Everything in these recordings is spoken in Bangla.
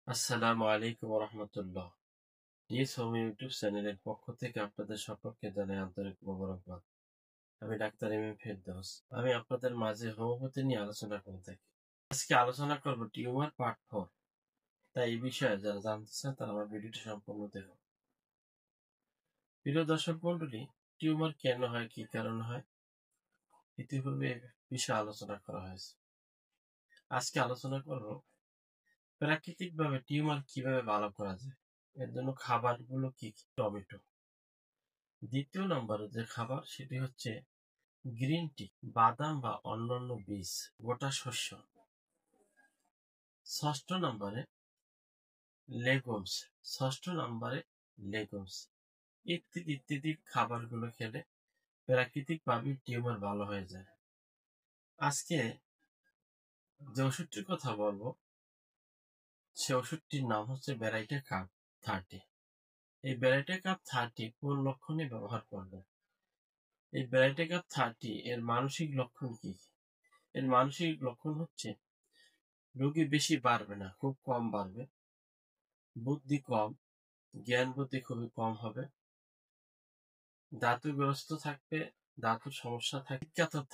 আসসালামু আলাইকুম রহমতুল্লাহ। ডিএস হোম ইউটিউব চ্যানেলের পক্ষ থেকে আপনাদের সকলকে জানাই আন্তরিক মোবারকবাদ। আমি ডাক্তার এম এম ফেরদৌস। আমি আপনাদের মাঝে হোমিওপ্যাথি নিয়ে আলোচনা করে থাকি। আজকে আলোচনা করব টিউমার পার্ট 4। তাই এই বিষয়ে যারা জানতে চান তারা আমার ভিডিওটি সম্পূর্ণ দেখুন। প্রিয় দর্শক মন্ডলী, টিউমার কেন হয়, কি কারণ হয়, ইতিপূর্বে এই বিষয়ে আলোচনা করা হয়েছে। আজকে আলোচনা করব প্রাকৃতিকভাবে টিউমার কিভাবে ভালো করা যায়। এর জন্য খাবারগুলো কি কি। টমেটো। দ্বিতীয় নম্বরে যে খাবার সেটি হচ্ছে গ্রিন টি, বাদাম বা অন্যান্য বীজ, গোটা শস্য। ষষ্ঠ নম্বরে লেগুমস। লেগুমস ইত্যাদি ইত্যাদি খাবারগুলো খেলে প্রাকৃতিকভাবে টিউমার ভালো হয়ে যায়। আজকে যে ওষুধটির কথা বলবো সে ওষুধটির নাম হচ্ছে ভ্যারাইটা কাপ 30। এই ভ্যারাইটা কাপ 30 কোন লক্ষণে ব্যবহার করবে? এই ভ্যারাইটা কাপ 30 এর মানসিক লক্ষণ কি? এর মানসিক লক্ষণ হচ্ছে রোগী বেশি বাড়বে না, খুব কম বাড়বে, বুদ্ধি কম, জ্ঞান বুদ্ধি খুবই কম হবে, ধাতুগ্রস্ত থাকবে, ধাতুর সমস্যা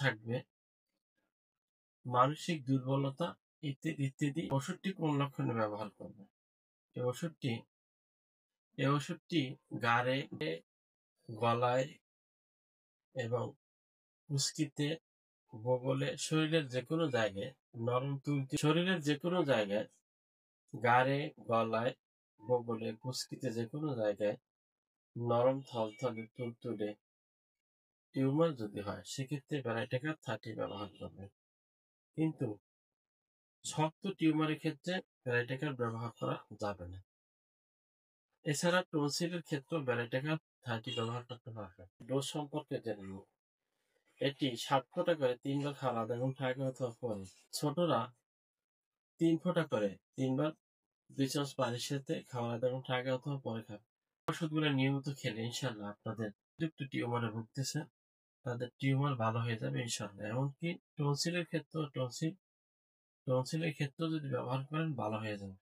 থাকবে, মানসিক দুর্বলতা ইত্যাদি ইত্যাদি। ওষুধটি কোন লক্ষণে ব্যবহার করবে? এই ওষুধটি গাড়ে, গলায় এবং উস্কিতে, বগলে, শরীরের যে কোনো জায়গায় নরম তুলতে, গাড়ে, গলায়, বগলে, কুস্কিতে যে কোনো জায়গায় নরম থলথলে তুলতুলে টিউমার যদি হয় সেক্ষেত্রে ভ্যারাইটা কাপ 30 ব্যবহার করবেন। কিন্তু শক্ত টিউমারের ক্ষেত্রে ভ্যারাইটা কাপ ব্যবহার করা যাবে না। এছাড়া টনসিলের ক্ষেত্রেও ভ্যারাইটা কাপ 30 ব্যবহার করতে পারবেন। ডোজ সম্পর্কে জেনে নিন। এটি 7 ফোঁটা করে 3 বার খাওয়া আধা ঘন্টা আগে অথবা পরে। ছোটরা 3 ফোঁটা করে 3 বার 2 চামচ পানির সাথে খাওয়ার আধা ঘন্টা আগে অথবা পরে খাবেন। ওষুধগুলো নিয়মিত খেলে ইনশাল্লাহ আপনাদের যুক্ত টিউমারে ভুগতেছে তাদের টিউমার ভালো হয়ে যাবে ইনশাল্লাহ। এমনকি টনসিলের ক্ষেত্রেও যদি ব্যবহার করেন ভালো হয়ে যাবে।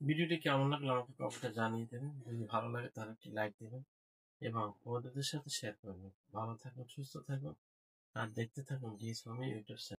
ভিডিওটি কেমন লাগলো আমাকে কমেন্টে জানিয়ে দেবেন। যদি ভালো লাগে তাহলে একটি লাইক দেবেন এবং বন্ধুদের সাথে শেয়ার করবেন। ভালো থাকুন, সুস্থ থাকুন আর দেখতে থাকুন ডিএস হোমি ইউটিউব চ্যানেল।